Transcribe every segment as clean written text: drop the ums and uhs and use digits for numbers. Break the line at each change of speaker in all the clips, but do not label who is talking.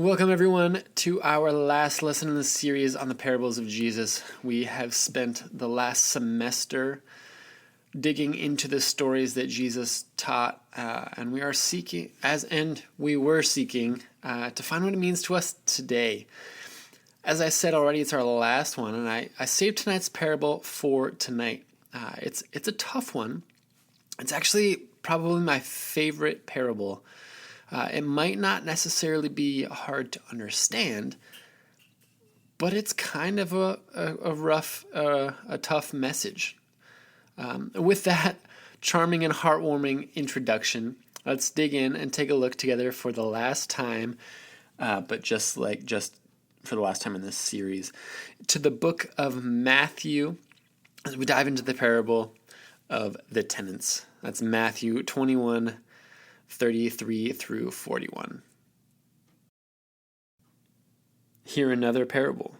Welcome, everyone, to our last lesson in the series on the parables of Jesus. We have spent the last semester digging into the stories that Jesus taught, and we were seeking to find what it means to us today. As I said already, it's our last one, and I saved tonight's parable for tonight. It's a tough one. It's actually probably my favorite parable. It might not necessarily be hard to understand, but it's kind of a tough message. With that charming and heartwarming introduction, let's dig in and take a look together for the last time, but just for the last time in this series, to the book of Matthew, as we dive into the parable of the tenants. That's Matthew 21:33 through 41. Hear another parable.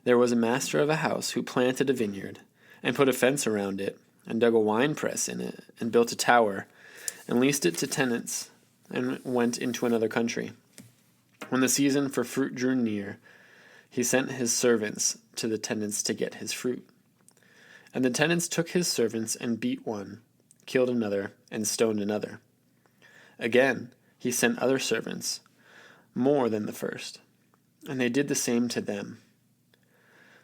There was a master of a house who planted a vineyard, and put a fence around it, and dug a winepress in it, and built a tower, and leased it to tenants, and went into another country. When the season for fruit drew near, he sent his servants to the tenants to get his fruit. And the tenants took his servants and beat one, killed another, and stoned another. Again, he sent other servants, more than the first, and they did the same to them.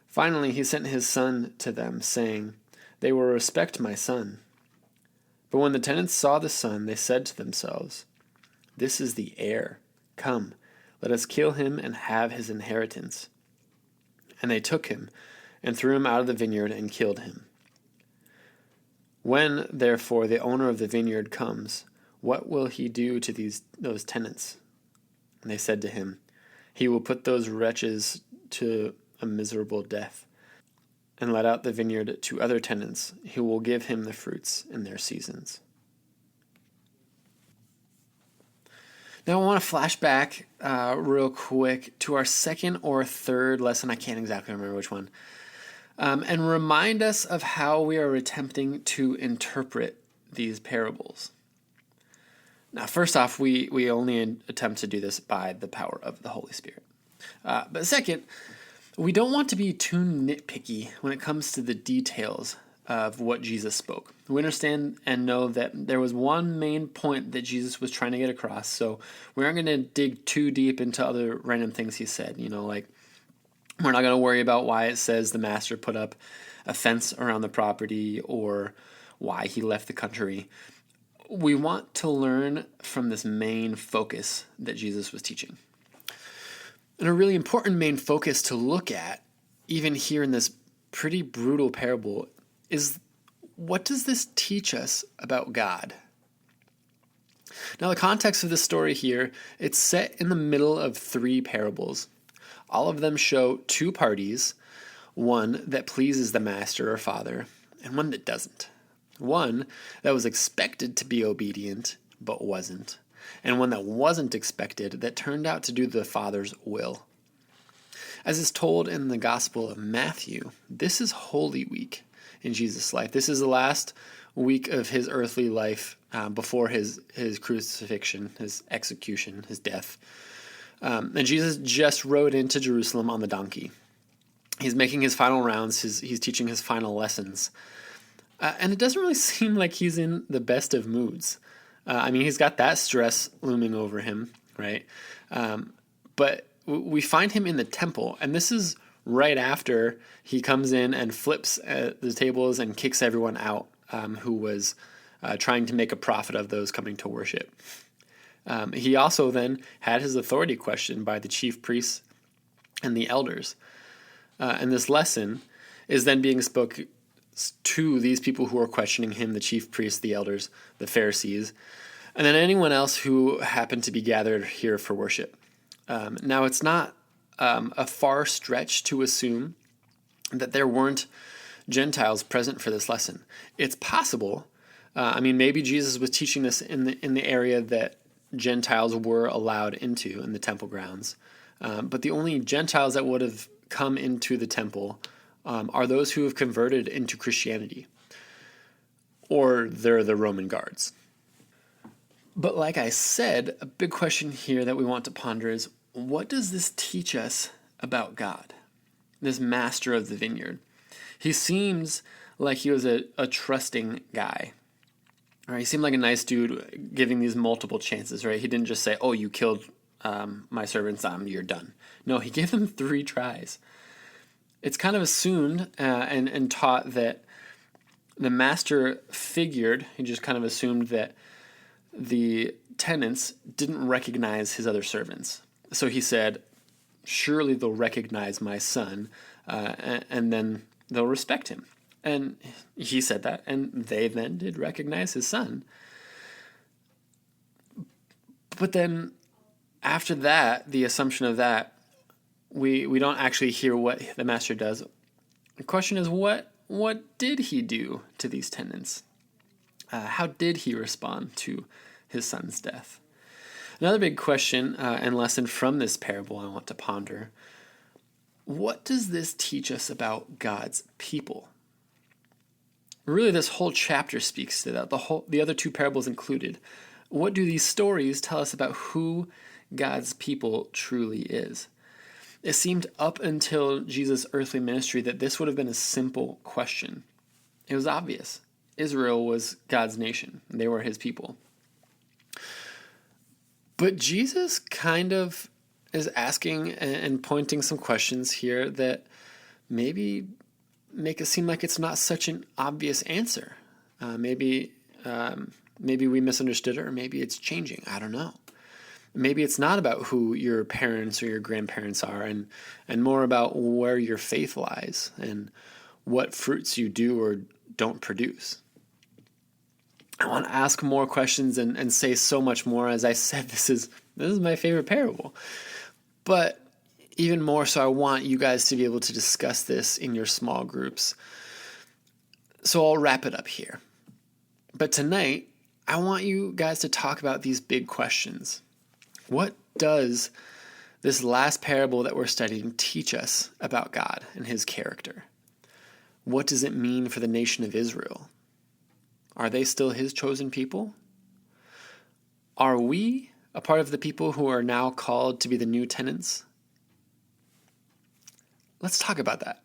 Finally, he sent his son to them, saying, "They will respect my son." But when the tenants saw the son, they said to themselves, "This is the heir. Come, let us kill him and have his inheritance." And they took him and threw him out of the vineyard and killed him. When, therefore, the owner of the vineyard comes, what will he do to those tenants? And they said to him, "He will put those wretches to a miserable death, and let out the vineyard to other tenants who will give him the fruits in their seasons." Now I want to flash back real quick to our second or third lesson, I can't exactly remember which one, and remind us of how we are attempting to interpret these parables. Now, first off, we only attempt to do this by the power of the Holy Spirit. But second, we don't want to be too nitpicky when it comes to the details of what Jesus spoke. We understand and know that there was one main point that Jesus was trying to get across, so we aren't going to dig too deep into other random things he said. Like we're not going to worry about why it says the master put up a fence around the property or why he left the country. We want to learn from this main focus that Jesus was teaching. And a really important main focus to look at, even here in this pretty brutal parable, is what does this teach us about God? Now, the context of this story here, it's set in the middle of three parables. All of them show two parties, one that pleases the master or father, and one that doesn't. One that was expected to be obedient, but wasn't. And one that wasn't expected, that turned out to do the Father's will. As is told in the Gospel of Matthew, this is Holy Week in Jesus' life. This is the last week of his earthly life before his crucifixion, his execution, his death. And Jesus just rode into Jerusalem on the donkey. He's making his final rounds. He's teaching his final lessons. And it doesn't really seem like he's in the best of moods. He's got that stress looming over him, right? But we find him in the temple, and this is right after he comes in and flips the tables and kicks everyone out who was trying to make a profit of those coming to worship. He also then had his authority questioned by the chief priests and the elders. And this lesson is then being spoken to these people who are questioning him, the chief priests, the elders, the Pharisees, and then anyone else who happened to be gathered here for worship. Now, it's not a far stretch to assume that there weren't Gentiles present for this lesson. It's possible. Maybe Jesus was teaching this in the area that Gentiles were allowed into in the temple grounds. But the only Gentiles that would have come into the temple are those who have converted into Christianity, or they're the Roman guards. But like I said, a big question here that we want to ponder is, what does this teach us about God, this master of the vineyard? He seems like he was a trusting guy. Right? He seemed like a nice dude giving these multiple chances, right? He didn't just say, oh, you killed my servants, you're done. No, he gave them 3 tries. It's kind of assumed and taught that the master figured, he just kind of assumed that the tenants didn't recognize his other servants. So he said, surely they'll recognize my son, and then they'll respect him. And he said that, and they then did recognize his son. But then after that, the assumption of that, we don't actually hear what the master does. The question is, what did he do to these tenants? How did he respond to his son's death? Another big question and lesson from this parable I want to ponder: what does this teach us about God's people? Really, this whole chapter speaks to that, the other 2 parables included. What do these stories tell us about who God's people truly is? It seemed up until Jesus' earthly ministry that this would have been a simple question. It was obvious. Israel was God's nation. They were his people. But Jesus kind of is asking and pointing some questions here that maybe make it seem like it's not such an obvious answer. Maybe we misunderstood it, or maybe it's changing. I don't know. Maybe it's not about who your parents or your grandparents are, and more about where your faith lies and what fruits you do or don't produce. I want to ask more questions and say so much more. As I said, this is my favorite parable. But even more so, I want you guys to be able to discuss this in your small groups. So I'll wrap it up here. But tonight, I want you guys to talk about these big questions. What does this last parable that we're studying teach us about God and his character? What does it mean for the nation of Israel? Are they still his chosen people? Are we a part of the people who are now called to be the new tenants? Let's talk about that.